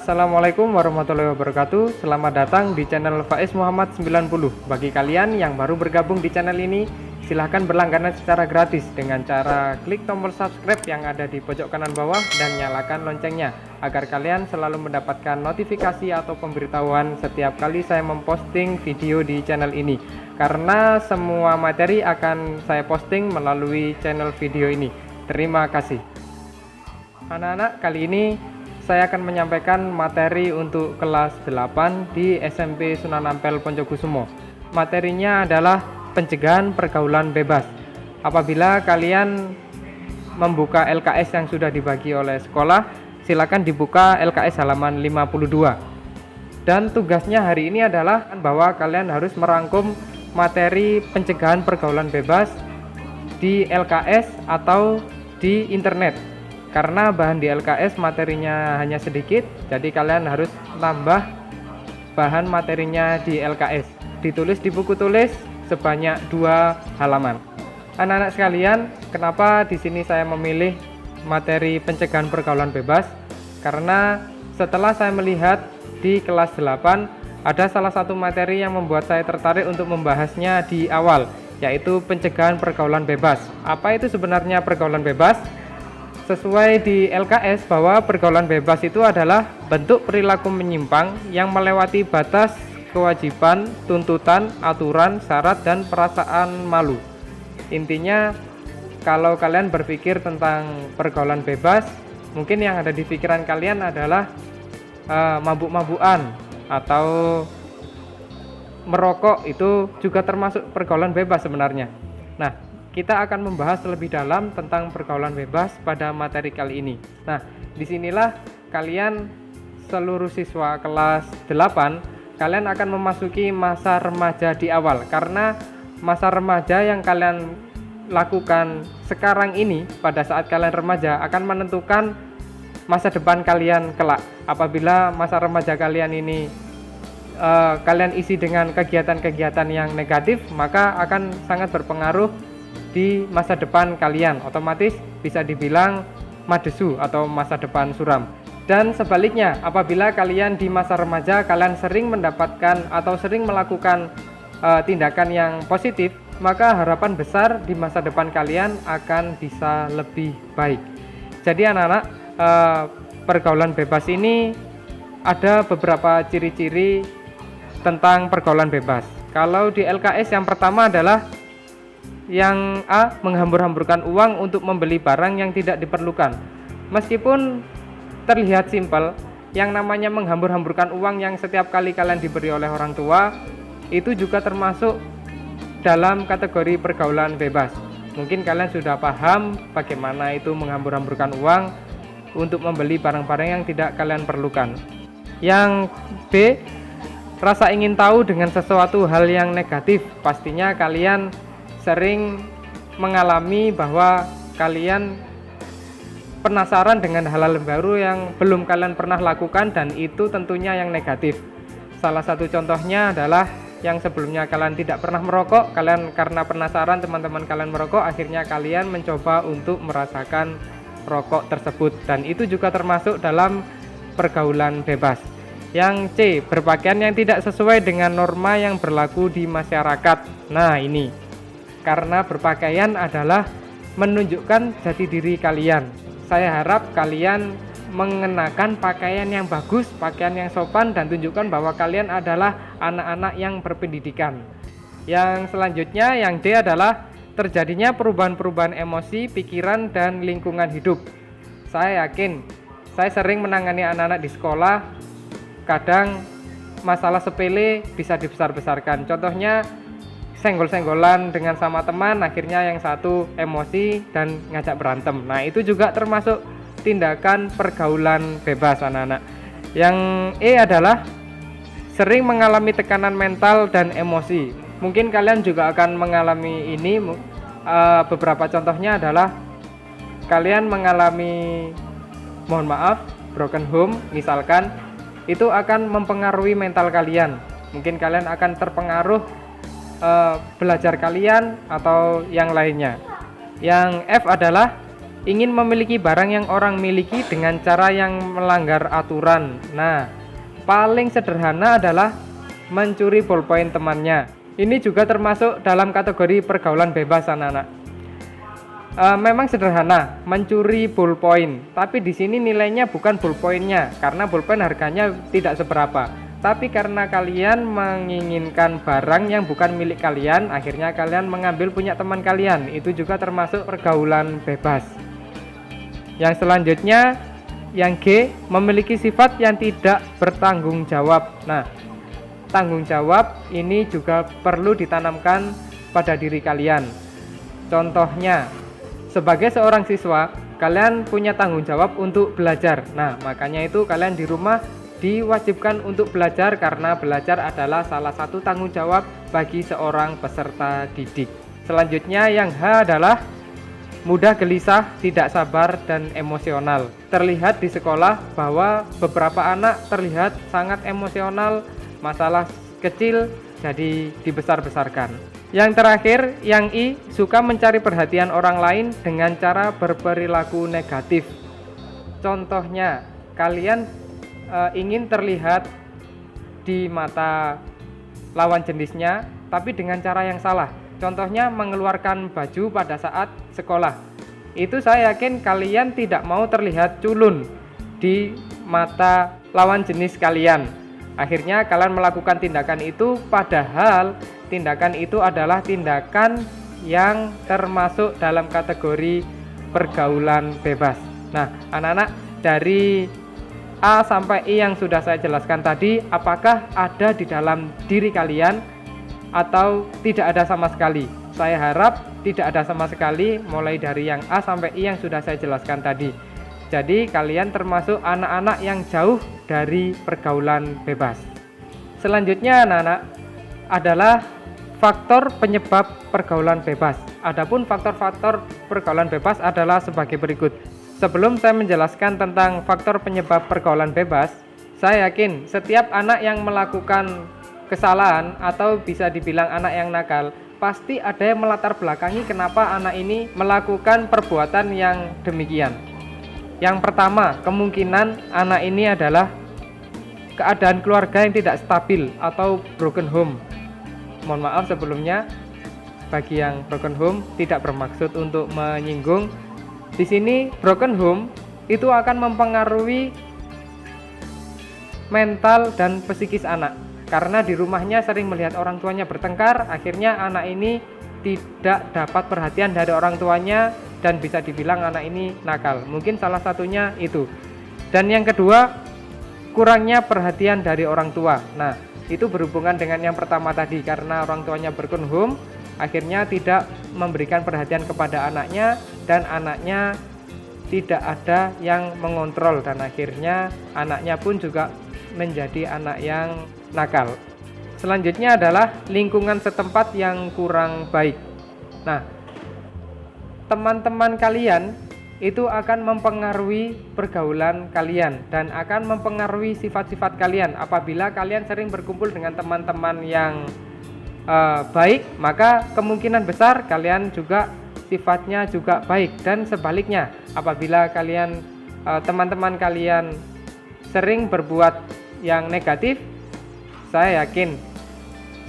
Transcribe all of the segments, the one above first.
Assalamualaikum warahmatullahi wabarakatuh. Selamat datang di channel Faiz Muhammad 90. Bagi kalian yang baru bergabung di channel ini, silahkan berlangganan secara gratis dengan cara klik tombol subscribe yang ada di pojok kanan bawah dan nyalakan loncengnya agar kalian selalu mendapatkan notifikasi atau pemberitahuan setiap kali saya memposting video di channel ini. Karena semua materi akan saya posting melalui channel video ini. Terima kasih. Anak-anak, kali ini saya akan menyampaikan materi untuk kelas 8 di SMP Sunan Ampel Poncokusumo. Materinya adalah pencegahan pergaulan bebas. Apabila kalian membuka LKS yang sudah dibagi oleh sekolah, silakan dibuka LKS halaman 52. Dan tugasnya hari ini adalah bahwa kalian harus merangkum materi pencegahan pergaulan bebas di LKS atau di internet. Karena bahan di LKS materinya hanya sedikit, jadi kalian harus tambah bahan materinya di LKS. Ditulis di buku tulis sebanyak 2 halaman. Anak-anak sekalian, kenapa di sini saya memilih materi pencegahan pergaulan bebas? Karena setelah saya melihat di kelas 8 ada salah satu materi yang membuat saya tertarik untuk membahasnya di awal, yaitu pencegahan pergaulan bebas. Apa itu sebenarnya pergaulan bebas? Sesuai di LKS bahwa pergaulan bebas itu adalah bentuk perilaku menyimpang yang melewati batas kewajiban, tuntutan, aturan, syarat, dan perasaan malu. Intinya, kalau kalian berpikir tentang pergaulan bebas, mungkin yang ada di pikiran kalian adalah mabuk-mabukan atau merokok. Itu juga termasuk pergaulan bebas sebenarnya. Nah, kita akan membahas lebih dalam tentang pergaulan bebas pada materi kali ini. Nah, disinilah kalian seluruh siswa kelas 8, kalian akan memasuki masa remaja di awal. Karena masa remaja yang kalian lakukan sekarang ini pada saat kalian remaja akan menentukan masa depan kalian kelak. Apabila masa remaja kalian ini kalian isi dengan kegiatan-kegiatan yang negatif, maka akan sangat berpengaruh di masa depan kalian, otomatis bisa dibilang madesu atau masa depan suram. Dan sebaliknya, apabila kalian di masa remaja kalian sering mendapatkan atau sering melakukan tindakan yang positif, maka harapan besar di masa depan kalian akan bisa lebih baik. Jadi anak-anak, pergaulan bebas ini ada beberapa ciri-ciri tentang pergaulan bebas. Kalau di LKS yang pertama adalah yang A, menghambur-hamburkan uang untuk membeli barang yang tidak diperlukan. Meskipun terlihat simpel, yang namanya menghambur-hamburkan uang yang setiap kali kalian diberi oleh orang tua, itu juga termasuk dalam kategori pergaulan bebas. Mungkin kalian sudah paham bagaimana itu menghambur-hamburkan uang untuk membeli barang-barang yang tidak kalian perlukan. Yang B, rasa ingin tahu dengan sesuatu hal yang negatif. Pastinya kalian sering mengalami bahwa kalian penasaran dengan hal-hal baru yang belum kalian pernah lakukan, dan itu tentunya yang negatif. Salah satu contohnya adalah yang sebelumnya kalian tidak pernah merokok, kalian karena penasaran teman-teman kalian merokok, akhirnya kalian mencoba untuk merasakan rokok tersebut, dan itu juga termasuk dalam pergaulan bebas. Yang C, berpakaian yang tidak sesuai dengan norma yang berlaku di masyarakat. Nah, ini karena berpakaian adalah menunjukkan jati diri kalian. Saya harap kalian mengenakan pakaian yang bagus, pakaian yang sopan, dan tunjukkan bahwa kalian adalah anak-anak yang berpendidikan. Yang selanjutnya, yang D adalah terjadinya perubahan-perubahan emosi, pikiran, dan lingkungan hidup. Saya yakin, saya sering menangani anak-anak di sekolah, kadang masalah sepele bisa dibesar-besarkan. Contohnya, senggol-senggolan dengan sama teman, akhirnya yang satu emosi dan ngajak berantem. Nah, itu juga termasuk tindakan pergaulan bebas anak-anak. Yang E adalah sering mengalami tekanan mental dan emosi. Mungkin kalian juga akan mengalami ini. Beberapa contohnya adalah kalian mengalami, mohon maaf, broken home misalkan, itu akan mempengaruhi mental kalian. Mungkin kalian akan terpengaruh belajar kalian atau yang lainnya. Yang F adalah ingin memiliki barang yang orang miliki dengan cara yang melanggar aturan. Nah, paling sederhana adalah mencuri ballpoint temannya. Ini juga termasuk dalam kategori pergaulan bebas, anak-anak. Memang sederhana mencuri ballpoint, tapi di sini nilainya bukan ballpointnya, karena ballpoint harganya tidak seberapa. Tapi karena kalian menginginkan barang yang bukan milik kalian, akhirnya kalian mengambil punya teman kalian. Itu juga termasuk pergaulan bebas. Yang selanjutnya, yang G, memiliki sifat yang tidak bertanggung jawab. Nah, tanggung jawab ini juga perlu ditanamkan pada diri kalian. Contohnya, sebagai seorang siswa, kalian punya tanggung jawab untuk belajar. Nah, makanya itu kalian di rumah diwajibkan untuk belajar, karena belajar adalah salah satu tanggung jawab bagi seorang peserta didik. Selanjutnya, yang H adalah mudah gelisah, tidak sabar, dan emosional. Terlihat di sekolah bahwa beberapa anak terlihat sangat emosional, masalah kecil jadi dibesar-besarkan. Yang terakhir, yang I, suka mencari perhatian orang lain dengan cara berperilaku negatif. Contohnya, kalian ingin terlihat di mata lawan jenisnya, tapi dengan cara yang salah. Contohnya mengeluarkan baju pada saat sekolah. Itu saya yakin kalian tidak mau terlihat culun di mata lawan jenis kalian. Akhirnya kalian melakukan tindakan itu, padahal tindakan itu adalah tindakan yang termasuk dalam kategori pergaulan bebas. Nah, anak-anak, dari A sampai I yang sudah saya jelaskan tadi, apakah ada di dalam diri kalian atau tidak ada sama sekali? Saya harap tidak ada sama sekali, mulai dari yang A sampai I yang sudah saya jelaskan tadi. Jadi kalian termasuk anak-anak yang jauh dari pergaulan bebas. Selanjutnya, anak-anak, adalah faktor penyebab pergaulan bebas. Adapun faktor-faktor pergaulan bebas adalah sebagai berikut. Sebelum saya menjelaskan tentang faktor penyebab pergaulan bebas, saya yakin setiap anak yang melakukan kesalahan atau bisa dibilang anak yang nakal, pasti ada yang melatar belakangi kenapa anak ini melakukan perbuatan yang demikian. Yang pertama, kemungkinan anak ini adalah keadaan keluarga yang tidak stabil atau broken home. Mohon maaf sebelumnya bagi yang broken home, tidak bermaksud untuk menyinggung. Di sini broken home itu akan mempengaruhi mental dan psikis anak. Karena di rumahnya sering melihat orang tuanya bertengkar, akhirnya anak ini tidak dapat perhatian dari orang tuanya dan bisa dibilang anak ini nakal. Mungkin salah satunya itu. Dan yang kedua, kurangnya perhatian dari orang tua. Nah, itu berhubungan dengan yang pertama tadi, karena orang tuanya broken home, akhirnya tidak memberikan perhatian kepada anaknya dan anaknya tidak ada yang mengontrol, dan akhirnya anaknya pun juga menjadi anak yang nakal. Selanjutnya adalah lingkungan setempat yang kurang baik. Nah, teman-teman kalian itu akan mempengaruhi pergaulan kalian dan akan mempengaruhi sifat-sifat kalian. Apabila kalian sering berkumpul dengan teman-teman yang baik, maka kemungkinan besar kalian juga sifatnya juga baik, dan sebaliknya apabila kalian teman-teman kalian sering berbuat yang negatif, saya yakin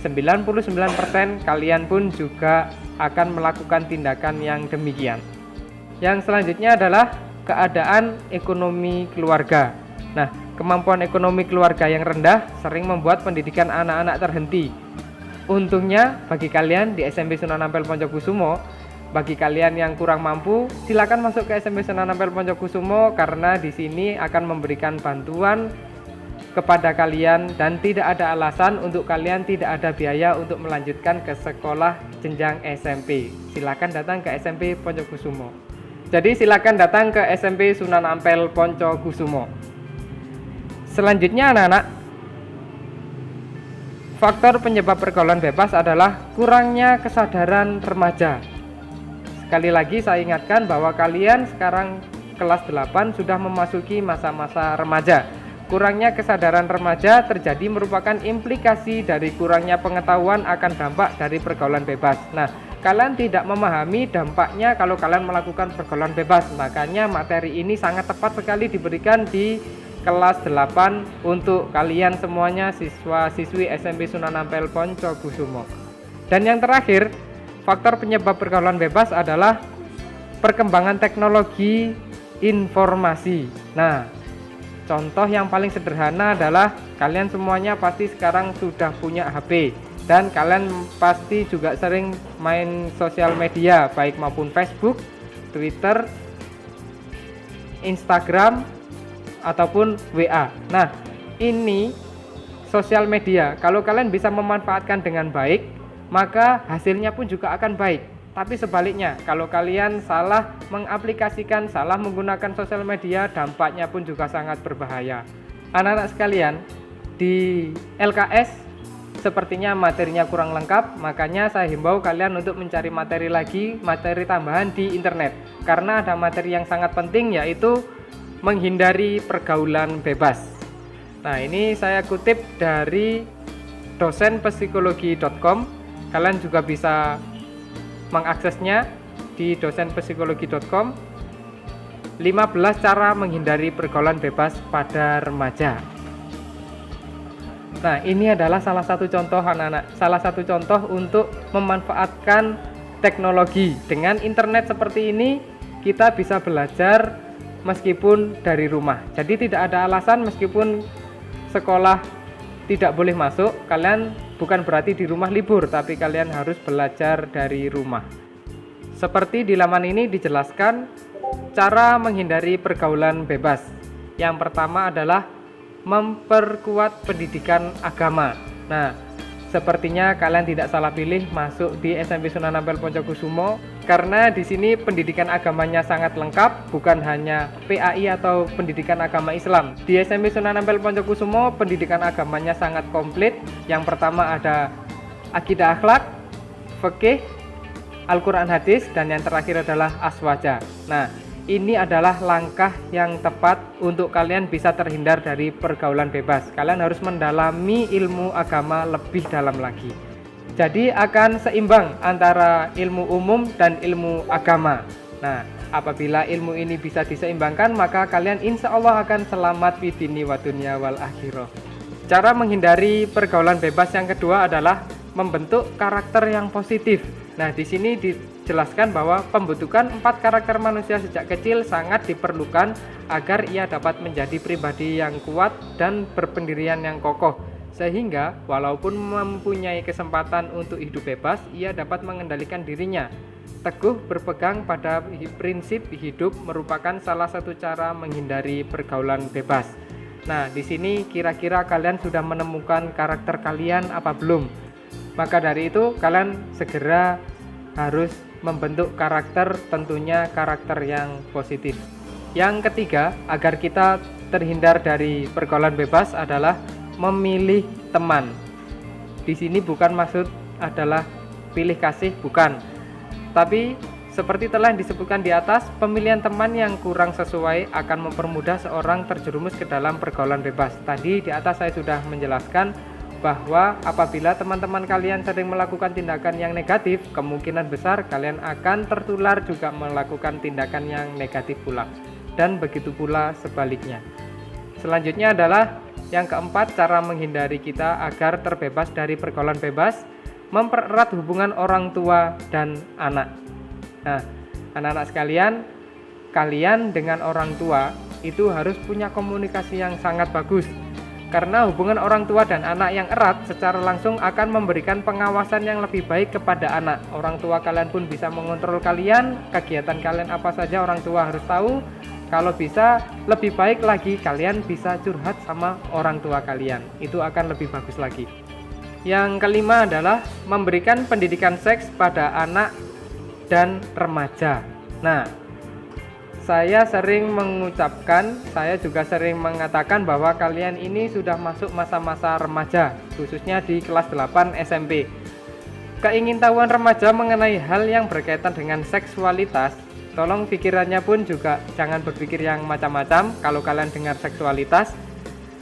99% kalian pun juga akan melakukan tindakan yang demikian. Yang selanjutnya adalah keadaan ekonomi keluarga. Nah, kemampuan ekonomi keluarga yang rendah sering membuat pendidikan anak-anak terhenti. Untungnya bagi kalian di SMP Sunan Ampel Poncokusumo, bagi kalian yang kurang mampu, silakan masuk ke SMP Sunan Ampel Poncokusumo, karena di sini akan memberikan bantuan kepada kalian dan tidak ada alasan untuk kalian tidak ada biaya untuk melanjutkan ke sekolah jenjang SMP. Silakan datang ke SMP Poncokusumo. Jadi silakan datang ke SMP Sunan Ampel Poncokusumo. Selanjutnya, anak-anak, faktor penyebab pergaulan bebas adalah kurangnya kesadaran remaja. Sekali lagi saya ingatkan bahwa kalian sekarang kelas 8 sudah memasuki masa-masa remaja. Kurangnya kesadaran remaja terjadi merupakan implikasi dari kurangnya pengetahuan akan dampak dari pergaulan bebas. Nah, kalian tidak memahami dampaknya kalau kalian melakukan pergaulan bebas. Makanya materi ini sangat tepat sekali diberikan di kelas 8 untuk kalian semuanya siswa-siswi SMP Sunan Ampel Poncokusumo. Dan yang terakhir, faktor penyebab pergaulan bebas adalah perkembangan teknologi informasi. Nah, contoh yang paling sederhana adalah kalian semuanya pasti sekarang sudah punya HP dan kalian pasti juga sering main sosial media baik maupun Facebook, Twitter, Instagram ataupun WA. Nah, ini sosial media kalau kalian bisa memanfaatkan dengan baik, maka hasilnya pun juga akan baik. Tapi sebaliknya, kalau kalian salah mengaplikasikan, salah menggunakan sosial media, dampaknya pun juga sangat berbahaya. Anak-anak sekalian, di LKS sepertinya materinya kurang lengkap, makanya saya himbau kalian untuk mencari materi lagi, materi tambahan di internet. Karena ada materi yang sangat penting, yaitu menghindari pergaulan bebas. Nah, ini saya kutip dari dosenpsikologi.com. Kalian juga bisa mengaksesnya di dosenpsikologi.com. 15 cara menghindari pergaulan bebas pada remaja. Nah, ini adalah salah satu contoh anak-anak, salah satu contoh untuk memanfaatkan teknologi. Dengan internet seperti ini, kita bisa belajar meskipun dari rumah. Jadi tidak ada alasan meskipun sekolah tidak boleh masuk, kalian bukan berarti di rumah libur, tapi kalian harus belajar dari rumah. Seperti di laman ini dijelaskan cara menghindari pergaulan bebas. Yang pertama adalah memperkuat pendidikan agama. Nah, sepertinya kalian tidak salah pilih masuk di SMP Sunan Ampel Poncokusumo karena di sini pendidikan agamanya sangat lengkap, bukan hanya PAI atau pendidikan agama Islam. Di SMP Sunan Ampel Poncokusumo pendidikan agamanya sangat komplit. Yang pertama ada akidah akhlak, fikih, Al-Quran hadis, dan yang terakhir adalah aswaja. Nah, ini adalah langkah yang tepat untuk kalian bisa terhindar dari pergaulan bebas. Kalian harus mendalami ilmu agama lebih dalam lagi. Jadi akan seimbang antara ilmu umum dan ilmu agama. Nah, apabila ilmu ini bisa diseimbangkan, maka kalian insya Allah akan selamat fi dini wa dunya wal akhirah. Cara menghindari pergaulan bebas yang kedua adalah membentuk karakter yang positif. Nah, di sini dijelaskan bahwa pembentukan 4 karakter manusia sejak kecil sangat diperlukan agar ia dapat menjadi pribadi yang kuat dan berpendirian yang kokoh. Sehingga walaupun mempunyai kesempatan untuk hidup bebas, ia dapat mengendalikan dirinya. Teguh berpegang pada prinsip hidup merupakan salah satu cara menghindari pergaulan bebas. Nah, di sini kira-kira kalian sudah menemukan karakter kalian apa belum? Maka dari itu kalian segera harus membentuk karakter, tentunya karakter yang positif. Yang ketiga, agar kita terhindar dari pergaulan bebas adalah memilih teman. Di sini bukan maksud adalah pilih kasih, bukan. Tapi seperti telah disebutkan di atas, pemilihan teman yang kurang sesuai akan mempermudah seorang terjerumus ke dalam pergaulan bebas. Tadi di atas saya sudah menjelaskan bahwa apabila teman-teman kalian sering melakukan tindakan yang negatif, kemungkinan besar kalian akan tertular juga melakukan tindakan yang negatif pula. Dan begitu pula sebaliknya. Selanjutnya adalah yang keempat, cara menghindari kita agar terbebas dari pergaulan bebas, mempererat hubungan orang tua dan anak. Nah, anak-anak sekalian, kalian dengan orang tua itu harus punya komunikasi yang sangat bagus. Karena hubungan orang tua dan anak yang erat secara langsung akan memberikan pengawasan yang lebih baik kepada anak. Orang tua kalian pun bisa mengontrol kalian, kegiatan kalian apa saja orang tua harus tahu. Kalau bisa, lebih baik lagi kalian bisa curhat sama orang tua kalian. Itu akan lebih bagus lagi. Yang kelima adalah memberikan pendidikan seks pada anak dan remaja. Nah, saya sering mengucapkan, saya juga sering mengatakan bahwa kalian ini sudah masuk masa-masa remaja, khususnya di kelas 8 SMP. Keingintahuan remaja mengenai hal yang berkaitan dengan seksualitas, tolong pikirannya pun juga jangan berpikir yang macam-macam kalau kalian dengar seksualitas.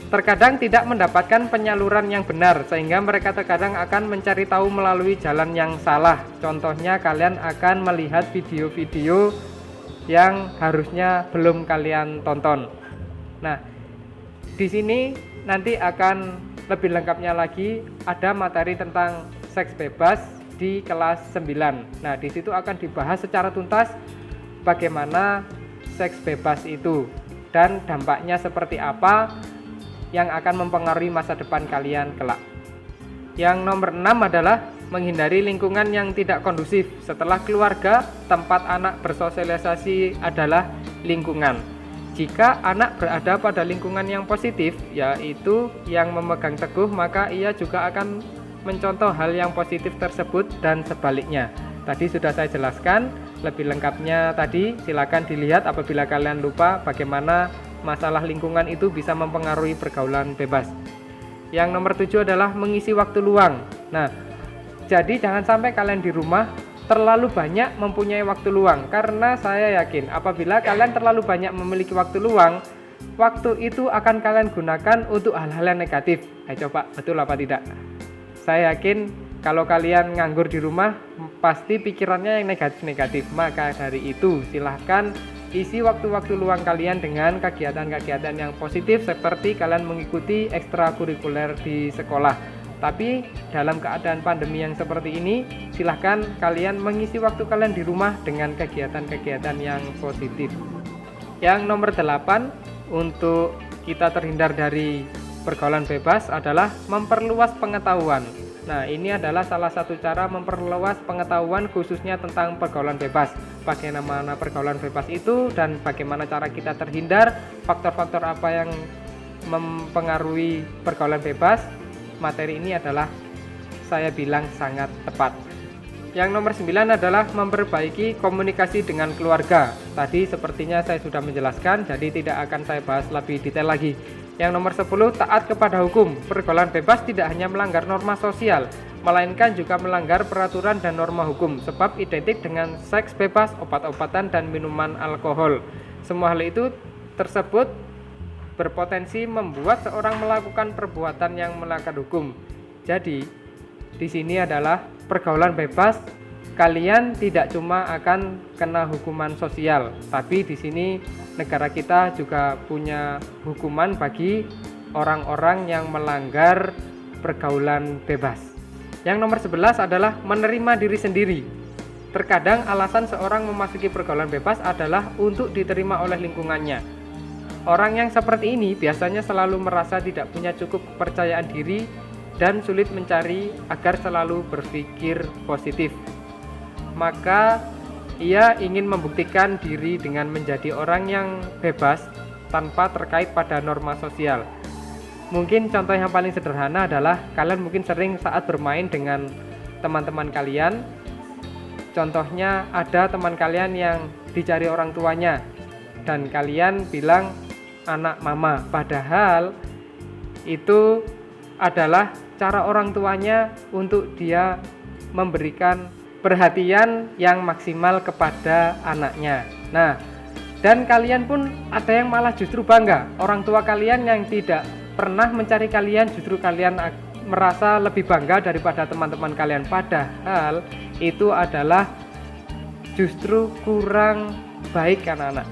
terkadang tidak mendapatkan penyaluran yang benar, sehingga mereka terkadang akan mencari tahu melalui jalan yang salah. Contohnya, kalian akan melihat video-video yang harusnya belum kalian tonton. Nah, di sini nanti akan lebih lengkapnya lagi ada materi tentang seks bebas di kelas 9. Nah, di situ akan dibahas secara tuntas bagaimana seks bebas itu dan dampaknya seperti apa yang akan mempengaruhi masa depan kalian kelak. Yang nomor 6 adalah menghindari lingkungan yang tidak kondusif. Setelah keluarga, tempat anak bersosialisasi adalah lingkungan. Jika anak berada pada lingkungan yang positif, yaitu yang memegang teguh, maka ia juga akan mencontoh hal yang positif tersebut dan sebaliknya. Tadi sudah saya jelaskan lebih lengkapnya tadi, silakan dilihat apabila kalian lupa bagaimana masalah lingkungan itu bisa mempengaruhi pergaulan bebas. Yang nomor 7 adalah mengisi waktu luang. Nah, jadi jangan sampai kalian di rumah terlalu banyak mempunyai waktu luang, karena saya yakin apabila kalian terlalu banyak memiliki waktu luang, waktu itu akan kalian gunakan untuk hal-hal yang negatif. Ayo coba, betul apa tidak? Saya yakin kalau kalian nganggur di rumah pasti pikirannya yang negatif-negatif. Maka dari itu silahkan isi waktu-waktu luang kalian dengan kegiatan-kegiatan yang positif, seperti kalian mengikuti ekstrakurikuler di sekolah. Tapi dalam keadaan pandemi yang seperti ini, silahkan kalian mengisi waktu kalian di rumah dengan kegiatan-kegiatan yang positif. Yang nomor 8, untuk kita terhindar dari pergaulan bebas adalah memperluas pengetahuan. Nah, ini adalah salah satu cara memperluas pengetahuan khususnya tentang pergaulan bebas. Bagaimana pergaulan bebas itu dan bagaimana cara kita terhindar, faktor-faktor apa yang mempengaruhi pergaulan bebas. Materi ini adalah saya bilang sangat tepat. Yang nomor 9 adalah memperbaiki komunikasi dengan keluarga. Tadi sepertinya saya sudah menjelaskan, jadi tidak akan saya bahas lebih detail lagi. Yang nomor 10, taat kepada hukum. Pergaulan bebas tidak hanya melanggar norma sosial, melainkan juga melanggar peraturan dan norma hukum, sebab identik dengan seks bebas, obat-obatan, dan minuman alkohol. Semua hal itu tersebut berpotensi membuat seorang melakukan perbuatan yang melanggar hukum. Jadi, di sini adalah pergaulan bebas, kalian tidak cuma akan kena hukuman sosial, tapi di sini negara kita juga punya hukuman bagi orang-orang yang melanggar pergaulan bebas. Yang nomor 11 adalah menerima diri sendiri. Terkadang alasan seorang memasuki pergaulan bebas adalah untuk diterima oleh lingkungannya. Orang yang seperti ini biasanya selalu merasa tidak punya cukup kepercayaan diri dan sulit mencari agar selalu berpikir positif. Maka ia ingin membuktikan diri dengan menjadi orang yang bebas tanpa terkait pada norma sosial. Mungkin contoh yang paling sederhana adalah kalian mungkin sering saat bermain dengan teman-teman kalian. Contohnya ada teman kalian yang dicari orang tuanya dan kalian bilang anak mama, padahal itu adalah cara orang tuanya untuk dia memberikan perhatian yang maksimal kepada anaknya. Nah, dan kalian pun ada yang malah justru bangga. Orang tua kalian yang tidak pernah mencari kalian, justru kalian merasa lebih bangga daripada teman-teman kalian. Padahal itu adalah justru kurang baik anak-anak.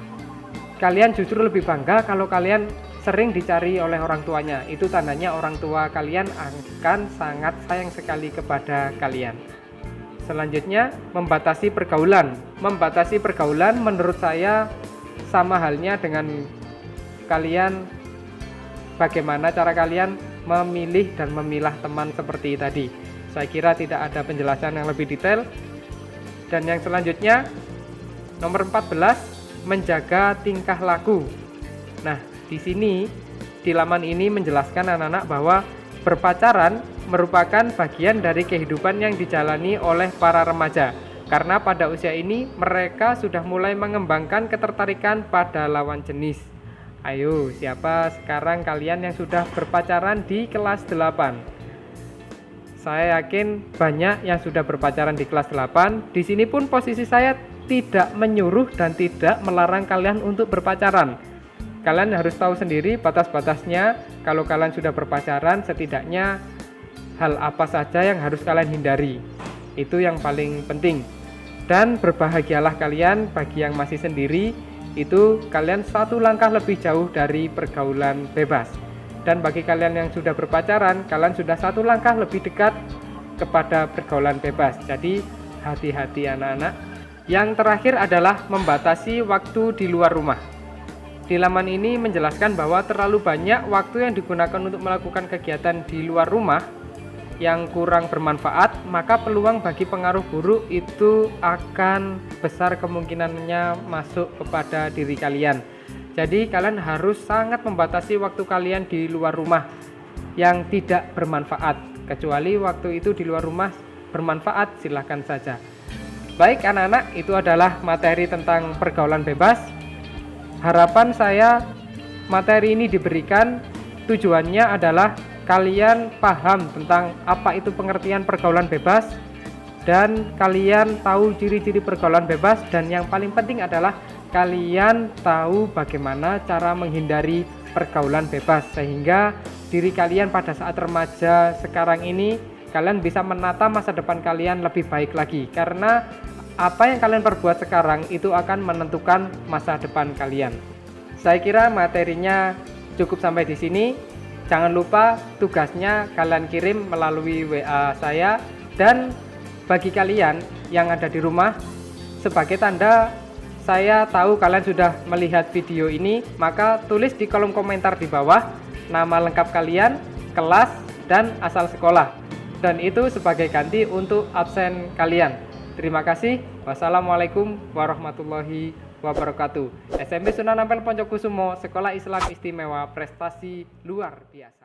Kalian justru lebih bangga kalau kalian sering dicari oleh orang tuanya. Itu tandanya orang tua kalian akan sangat sayang sekali kepada kalian. Selanjutnya, membatasi pergaulan. Membatasi pergaulan menurut saya sama halnya dengan kalian bagaimana cara kalian memilih dan memilah teman seperti tadi. Saya kira tidak ada penjelasan yang lebih detail. Dan yang selanjutnya, nomor 14, menjaga tingkah laku. Nah, di sini di laman ini menjelaskan anak-anak bahwa berpacaran merupakan bagian dari kehidupan yang dijalani oleh para remaja. Karena pada usia ini mereka sudah mulai mengembangkan ketertarikan pada lawan jenis. Ayo, siapa sekarang kalian yang sudah berpacaran di kelas 8? Saya yakin banyak yang sudah berpacaran di kelas 8. Di sini pun posisi saya tidak menyuruh dan tidak melarang kalian untuk berpacaran. Kalian harus tahu sendiri batas-batasnya. Kalau kalian sudah berpacaran, setidaknya hal apa saja yang harus kalian hindari. Itu yang paling penting. Dan berbahagialah kalian bagi yang masih sendiri, itu kalian satu langkah lebih jauh dari pergaulan bebas. Dan bagi kalian yang sudah berpacaran, kalian sudah satu langkah lebih dekat kepada pergaulan bebas. Jadi hati-hati anak-anak. Yang terakhir adalah membatasi waktu di luar rumah. Di laman ini menjelaskan bahwa terlalu banyak waktu yang digunakan untuk melakukan kegiatan di luar rumah yang kurang bermanfaat, maka peluang bagi pengaruh buruk itu akan besar kemungkinannya masuk kepada diri kalian. Jadi kalian harus sangat membatasi waktu kalian di luar rumah yang tidak bermanfaat. Kecuali waktu itu di luar rumah bermanfaat, silahkan saja. Baik anak-anak, itu adalah materi tentang pergaulan bebas. Harapan saya materi ini diberikan tujuannya adalah kalian paham tentang apa itu pengertian pergaulan bebas, dan kalian tahu ciri-ciri pergaulan bebas, dan yang paling penting adalah kalian tahu bagaimana cara menghindari pergaulan bebas, sehingga diri kalian pada saat remaja sekarang ini kalian bisa menata masa depan kalian lebih baik lagi, karena apa yang kalian perbuat sekarang itu akan menentukan masa depan kalian. Saya kira materinya cukup sampai di sini. Jangan lupa tugasnya kalian kirim melalui WA saya, dan bagi kalian yang ada di rumah, sebagai tanda saya tahu kalian sudah melihat video ini, maka tulis di kolom komentar di bawah nama lengkap kalian, kelas, dan asal sekolah. Dan itu sebagai ganti untuk absen kalian. Terima kasih. Wassalamualaikum warahmatullahi wabarakatuh. SMP Sunan Ampel Poncokusumo, Sekolah Islam Istimewa Prestasi Luar Biasa.